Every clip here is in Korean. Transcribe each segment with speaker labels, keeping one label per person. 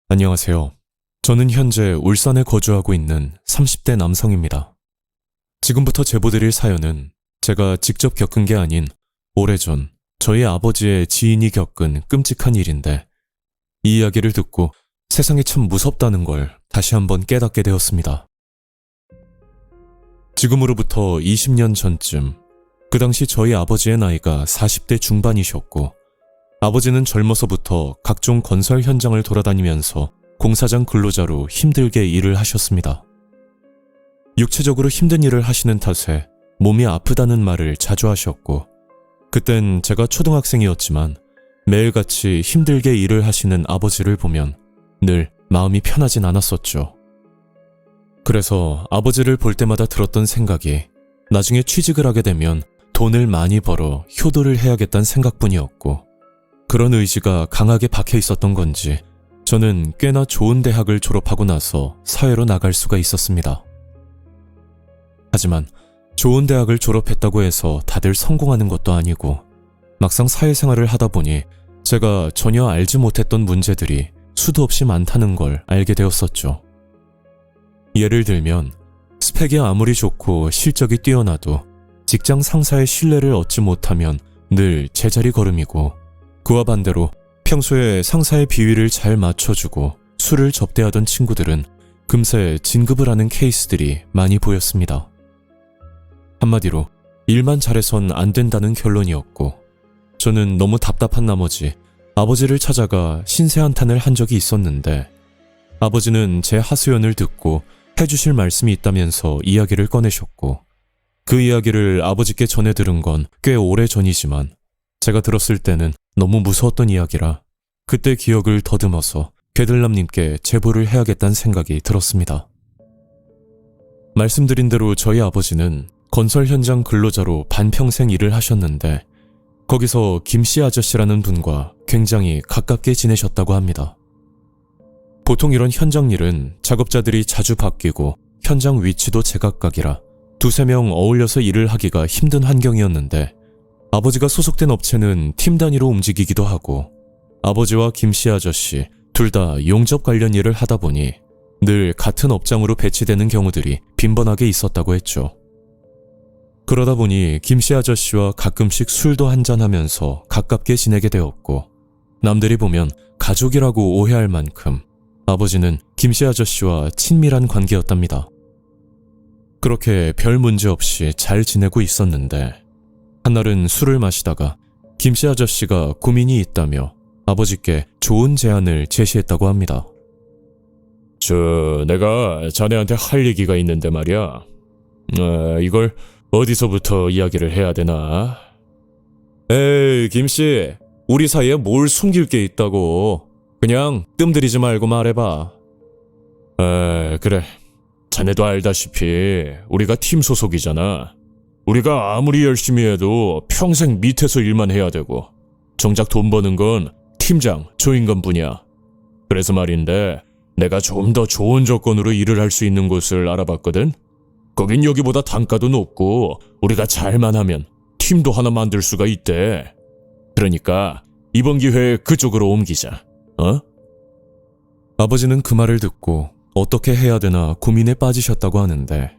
Speaker 1: 안녕하세요. 저는 현재 울산에 거주하고 있는 30대 남성입니다. 지금부터 제보드릴 사연은 제가 직접 겪은 게 아닌 오래전 저희 아버지의 지인이 겪은 끔찍한 일인데, 이 이야기를 듣고 세상이 참 무섭다는 걸 다시 한번 깨닫게 되었습니다. 지금으로부터 20년 전쯤, 그 당시 저희 아버지의 나이가 40대 중반이셨고, 아버지는 젊어서부터 각종 건설 현장을 돌아다니면서 공사장 근로자로 힘들게 일을 하셨습니다. 육체적으로 힘든 일을 하시는 탓에 몸이 아프다는 말을 자주 하셨고, 그땐 제가 초등학생이었지만 매일같이 힘들게 일을 하시는 아버지를 보면 늘 마음이 편하진 않았었죠. 그래서 아버지를 볼 때마다 들었던 생각이 나중에 취직을 하게 되면 돈을 많이 벌어 효도를 해야겠다는 생각뿐이었고, 그런 의지가 강하게 박혀 있었던 건지 저는 꽤나 좋은 대학을 졸업하고 나서 사회로 나갈 수가 있었습니다. 하지만 좋은 대학을 졸업했다고 해서 다들 성공하는 것도 아니고, 막상 사회생활을 하다 보니 제가 전혀 알지 못했던 문제들이 수도 없이 많다는 걸 알게 되었었죠. 예를 들면 스펙이 아무리 좋고 실적이 뛰어나도 직장 상사의 신뢰를 얻지 못하면 늘 제자리 걸음이고, 그와 반대로 평소에 상사의 비위를 잘 맞춰주고 술을 접대하던 친구들은 금세 진급을 하는 케이스들이 많이 보였습니다. 한마디로 일만 잘해선 안 된다는 결론이었고, 저는 너무 답답한 나머지 아버지를 찾아가 신세한탄을 한 적이 있었는데, 아버지는 제 하소연을 듣고 해주실 말씀이 있다면서 이야기를 꺼내셨고, 그 이야기를 아버지께 전해 들은 건 꽤 오래 전이지만 제가 들었을 때는 너무 무서웠던 이야기라 그때 기억을 더듬어서 괴들남님께 제보를 해야겠다는 생각이 들었습니다. 말씀드린 대로 저희 아버지는 건설 현장 근로자로 반평생 일을 하셨는데, 거기서 김씨 아저씨라는 분과 굉장히 가깝게 지내셨다고 합니다. 보통 이런 현장 일은 작업자들이 자주 바뀌고 현장 위치도 제각각이라 두세 명 어울려서 일을 하기가 힘든 환경이었는데, 아버지가 소속된 업체는 팀 단위로 움직이기도 하고, 아버지와 김씨 아저씨 둘 다 용접 관련 일을 하다 보니 늘 같은 업장으로 배치되는 경우들이 빈번하게 있었다고 했죠. 그러다 보니 김씨 아저씨와 가끔씩 술도 한잔하면서 가깝게 지내게 되었고, 남들이 보면 가족이라고 오해할 만큼 아버지는 김씨 아저씨와 친밀한 관계였답니다. 그렇게 별 문제 없이 잘 지내고 있었는데, 한날은 술을 마시다가 김씨 아저씨가 고민이 있다며 아버지께 좋은 제안을 제시했다고 합니다.
Speaker 2: 내가 자네한테 할 얘기가 있는데 말이야. 이걸 어디서부터 이야기를 해야 되나?
Speaker 1: 에이, 김씨, 우리 사이에 뭘 숨길 게 있다고. 그냥 뜸들이지 말고 말해봐.
Speaker 2: 그래. 자네도 알다시피 우리가 팀 소속이잖아. 우리가 아무리 열심히 해도 평생 밑에서 일만 해야 되고, 정작 돈 버는 건 팀장, 조임금뿐이야. 그래서 말인데, 내가 좀 더 좋은 조건으로 일을 할 수 있는 곳을 알아봤거든? 거긴 여기보다 단가도 높고 우리가 잘만 하면 팀도 하나 만들 수가 있대. 그러니까 이번 기회에 그쪽으로 옮기자.
Speaker 1: 아버지는 그 말을 듣고 어떻게 해야 되나 고민에 빠지셨다고 하는데,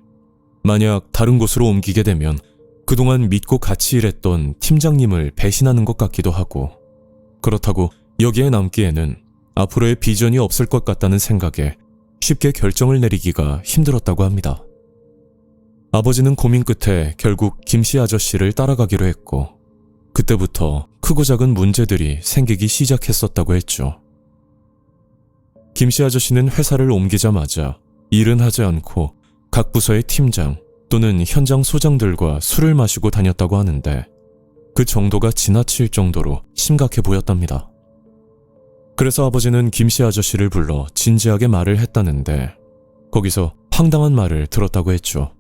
Speaker 1: 만약 다른 곳으로 옮기게 되면 그동안 믿고 같이 일했던 팀장님을 배신하는 것 같기도 하고, 그렇다고 여기에 남기에는 앞으로의 비전이 없을 것 같다는 생각에 쉽게 결정을 내리기가 힘들었다고 합니다. 아버지는 고민 끝에 결국 김씨 아저씨를 따라가기로 했고, 그때부터 크고 작은 문제들이 생기기 시작했었다고 했죠. 김씨 아저씨는 회사를 옮기자마자 일은 하지 않고 각 부서의 팀장 또는 현장 소장들과 술을 마시고 다녔다고 하는데, 그 정도가 지나칠 정도로 심각해 보였답니다. 그래서 아버지는 김씨 아저씨를 불러 진지하게 말을 했다는데, 거기서 황당한 말을 들었다고 했죠.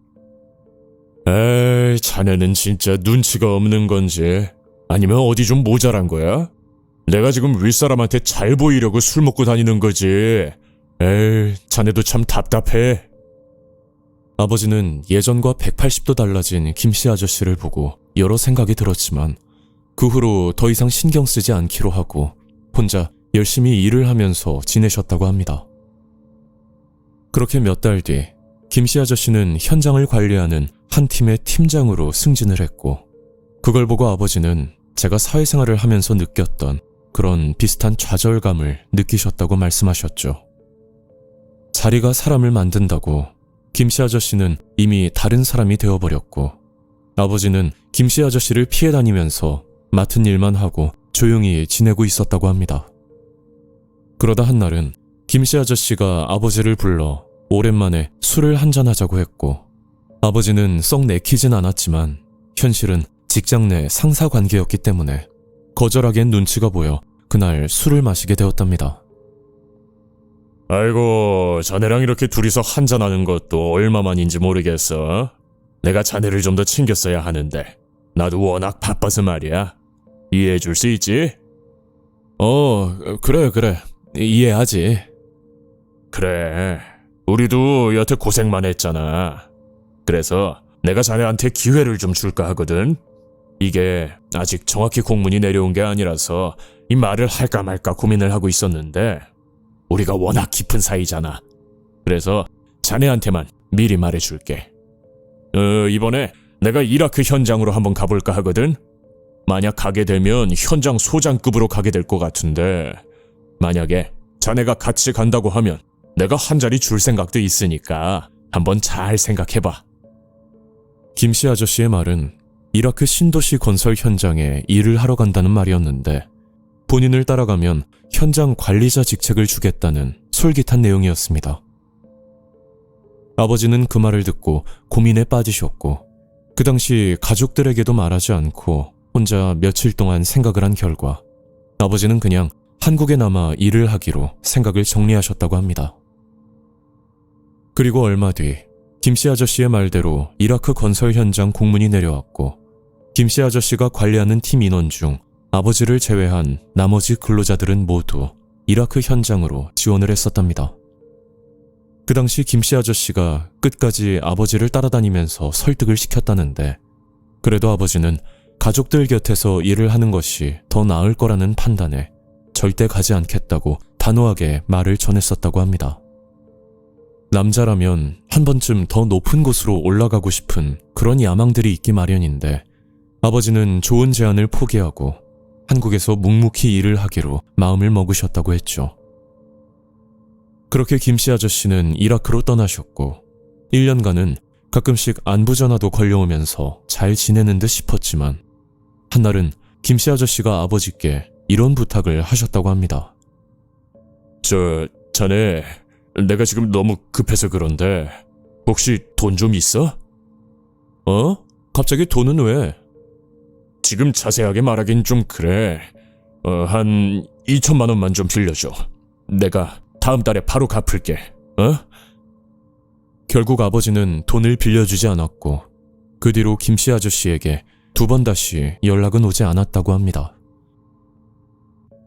Speaker 2: 에이, 자네는 진짜 눈치가 없는 건지 아니면 어디 좀 모자란 거야? 내가 지금 윗사람한테 잘 보이려고 술 먹고 다니는 거지. 에이, 자네도 참 답답해.
Speaker 1: 아버지는 예전과 180도 달라진 김씨 아저씨를 보고 여러 생각이 들었지만, 그 후로 더 이상 신경 쓰지 않기로 하고 혼자 열심히 일을 하면서 지내셨다고 합니다. 그렇게 몇 달 뒤 김씨 아저씨는 현장을 관리하는 한 팀의 팀장으로 승진을 했고, 그걸 보고 아버지는 제가 사회생활을 하면서 느꼈던 그런 비슷한 좌절감을 느끼셨다고 말씀하셨죠. 자리가 사람을 만든다고 김씨 아저씨는 이미 다른 사람이 되어버렸고, 아버지는 김씨 아저씨를 피해 다니면서 맡은 일만 하고 조용히 지내고 있었다고 합니다. 그러다 한날은 김씨 아저씨가 아버지를 불러 오랜만에 술을 한잔하자고 했고, 아버지는 썩 내키진 않았지만 현실은 직장 내 상사 관계였기 때문에 거절하기엔 눈치가 보여 그날 술을 마시게 되었답니다.
Speaker 2: 아이고, 자네랑 이렇게 둘이서 한잔하는 것도 얼마만인지 모르겠어. 내가 자네를 좀 더 챙겼어야 하는데 나도 워낙 바빠서 말이야. 이해해 줄 수 있지?
Speaker 1: 그래. 이해하지.
Speaker 2: 그래, 우리도 여태 고생만 했잖아. 그래서 내가 자네한테 기회를 좀 줄까 하거든. 이게 아직 정확히 공문이 내려온 게 아니라서 이 말을 할까 말까 고민을 하고 있었는데, 우리가 워낙 깊은 사이잖아. 그래서 자네한테만 미리 말해줄게. 이번에 내가 이라크 현장으로 한번 가볼까 하거든. 만약 가게 되면 현장 소장급으로 가게 될 것 같은데, 만약에 자네가 같이 간다고 하면 내가 한 자리 줄 생각도 있으니까 한번 잘 생각해봐.
Speaker 1: 김씨 아저씨의 말은 이라크 신도시 건설 현장에 일을 하러 간다는 말이었는데, 본인을 따라가면 현장 관리자 직책을 주겠다는 솔깃한 내용이었습니다. 아버지는 그 말을 듣고 고민에 빠지셨고, 그 당시 가족들에게도 말하지 않고 혼자 며칠 동안 생각을 한 결과 아버지는 그냥 한국에 남아 일을 하기로 생각을 정리하셨다고 합니다. 그리고 얼마 뒤 김씨 아저씨의 말대로 이라크 건설 현장 공문이 내려왔고, 김씨 아저씨가 관리하는 팀 인원 중 아버지를 제외한 나머지 근로자들은 모두 이라크 현장으로 지원을 했었답니다. 그 당시 김씨 아저씨가 끝까지 아버지를 따라다니면서 설득을 시켰다는데, 그래도 아버지는 가족들 곁에서 일을 하는 것이 더 나을 거라는 판단에 절대 가지 않겠다고 단호하게 말을 전했었다고 합니다. 남자라면 한 번쯤 더 높은 곳으로 올라가고 싶은 그런 야망들이 있기 마련인데, 아버지는 좋은 제안을 포기하고 한국에서 묵묵히 일을 하기로 마음을 먹으셨다고 했죠. 그렇게 김씨 아저씨는 이라크로 떠나셨고, 1년간은 가끔씩 안부 전화도 걸려오면서 잘 지내는 듯 싶었지만, 한날은 김씨 아저씨가 아버지께 이런 부탁을 하셨다고 합니다.
Speaker 2: 자네, 내가 지금 너무 급해서 그런데 혹시 돈 좀 있어?
Speaker 1: 갑자기 돈은 왜?
Speaker 2: 지금 자세하게 말하긴 좀 그래. 한 2천만 원만 좀 빌려줘. 내가 다음 달에 바로 갚을게.
Speaker 1: 결국 아버지는 돈을 빌려주지 않았고, 그 뒤로 김씨 아저씨에게 2번 다시 연락은 오지 않았다고 합니다.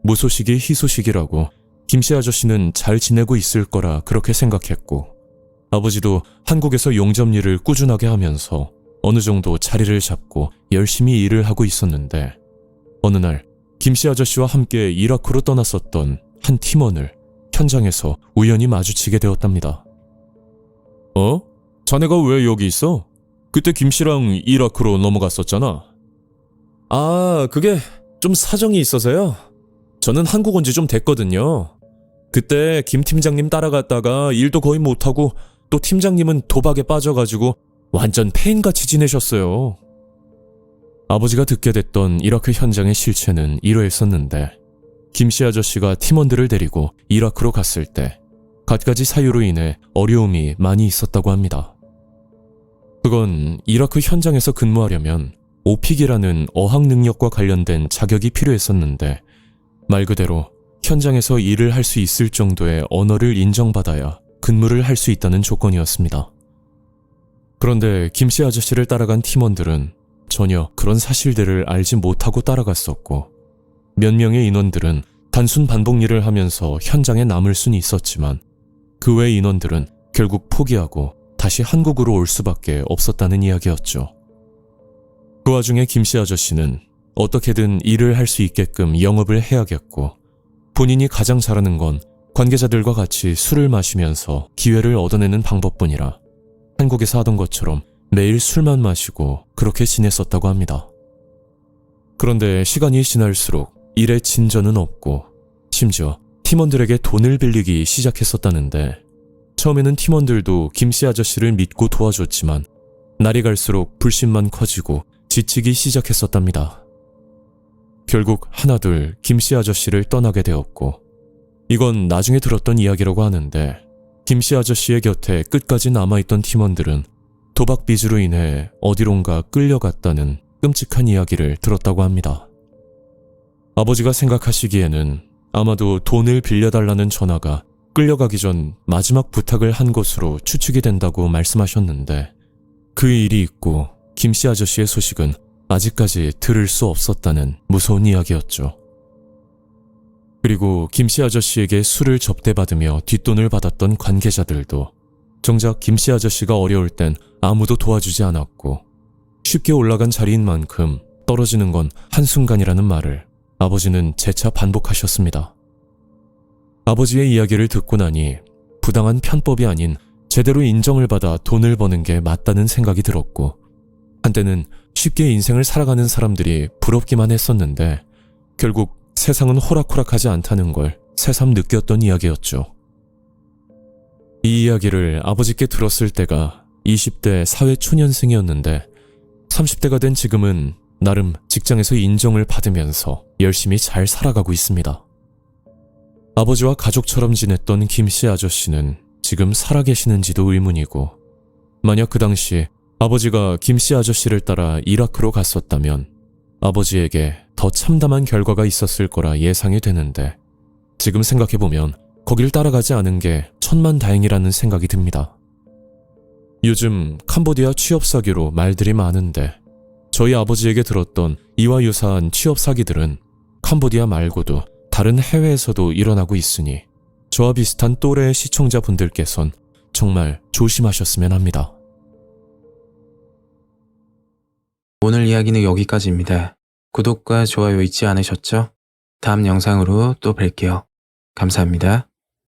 Speaker 1: 무소식이 희소식이라고 김씨 아저씨는 잘 지내고 있을 거라 그렇게 생각했고, 아버지도 한국에서 용접 일을 꾸준하게 하면서 어느 정도 자리를 잡고 열심히 일을 하고 있었는데, 어느 날 김씨 아저씨와 함께 이라크로 떠났었던 한 팀원을 현장에서 우연히 마주치게 되었답니다. 자네가 왜 여기 있어? 그때 김씨랑 이라크로 넘어갔었잖아. 그게 좀 사정이 있어서요. 저는 한국 온 지 좀 됐거든요. 그때 김 팀장님 따라갔다가 일도 거의 못하고, 또 팀장님은 도박에 빠져가지고 완전 폐인같이 지내셨어요. 아버지가 듣게 됐던 이라크 현장의 실체는 이러했었는데, 김씨 아저씨가 팀원들을 데리고 이라크로 갔을 때 갖가지 사유로 인해 어려움이 많이 있었다고 합니다. 그건 이라크 현장에서 근무하려면 오픽이라는 어학 능력과 관련된 자격이 필요했었는데, 말 그대로 현장에서 일을 할 수 있을 정도의 언어를 인정받아야 근무를 할 수 있다는 조건이었습니다. 그런데 김씨 아저씨를 따라간 팀원들은 전혀 그런 사실들을 알지 못하고 따라갔었고, 몇 명의 인원들은 단순 반복 일을 하면서 현장에 남을 수는 있었지만, 그 외 인원들은 결국 포기하고 다시 한국으로 올 수밖에 없었다는 이야기였죠. 그 와중에 김씨 아저씨는 어떻게든 일을 할 수 있게끔 영업을 해야겠고, 본인이 가장 잘하는 건 관계자들과 같이 술을 마시면서 기회를 얻어내는 방법뿐이라 한국에서 하던 것처럼 매일 술만 마시고 그렇게 지냈었다고 합니다. 그런데 시간이 지날수록 일에 진전은 없고 심지어 팀원들에게 돈을 빌리기 시작했었다는데 처음에는 팀원들도 김씨 아저씨를 믿고 도와줬지만 날이 갈수록 불신만 커지고 지치기 시작했었답니다. 결국 하나둘 김씨 아저씨를 떠나게 되었고 이건 나중에 들었던 이야기라고 하는데 김씨 아저씨의 곁에 끝까지 남아있던 팀원들은 도박 빚으로 인해 어디론가 끌려갔다는 끔찍한 이야기를 들었다고 합니다. 아버지가 생각하시기에는 아마도 돈을 빌려달라는 전화가 끌려가기 전 마지막 부탁을 한 것으로 추측이 된다고 말씀하셨는데 그 일이 있고 김씨 아저씨의 소식은 아직까지 들을 수 없었다는 무서운 이야기였죠. 그리고 김씨 아저씨에게 술을 접대받으며 뒷돈을 받았던 관계자들도 정작 김씨 아저씨가 어려울 땐 아무도 도와주지 않았고 쉽게 올라간 자리인 만큼 떨어지는 건 한순간이라는 말을 아버지는 재차 반복하셨습니다. 아버지의 이야기를 듣고 나니 부당한 편법이 아닌 제대로 인정을 받아 돈을 버는 게 맞다는 생각이 들었고 한때는 쉽게 인생을 살아가는 사람들이 부럽기만 했었는데 결국 세상은 호락호락하지 않다는 걸 새삼 느꼈던 이야기였죠. 이 이야기를 아버지께 들었을 때가 20대 사회 초년생이었는데 30대가 된 지금은 나름 직장에서 인정을 받으면서 열심히 잘 살아가고 있습니다. 아버지와 가족처럼 지냈던 김씨 아저씨는 지금 살아계시는지도 의문이고 만약 그 당시 아버지가 김씨 아저씨를 따라 이라크로 갔었다면 아버지에게 더 참담한 결과가 있었을 거라 예상이 되는데 지금 생각해보면 거길 따라가지 않은 게 천만다행이라는 생각이 듭니다. 요즘 캄보디아 취업 사기로 말들이 많은데 저희 아버지에게 들었던 이와 유사한 취업 사기들은 캄보디아 말고도 다른 해외에서도 일어나고 있으니 저와 비슷한 또래의 시청자분들께선 정말 조심하셨으면 합니다.
Speaker 3: 오늘 이야기는 여기까지입니다. 구독과 좋아요 잊지 않으셨죠? 다음 영상으로 또 뵐게요. 감사합니다.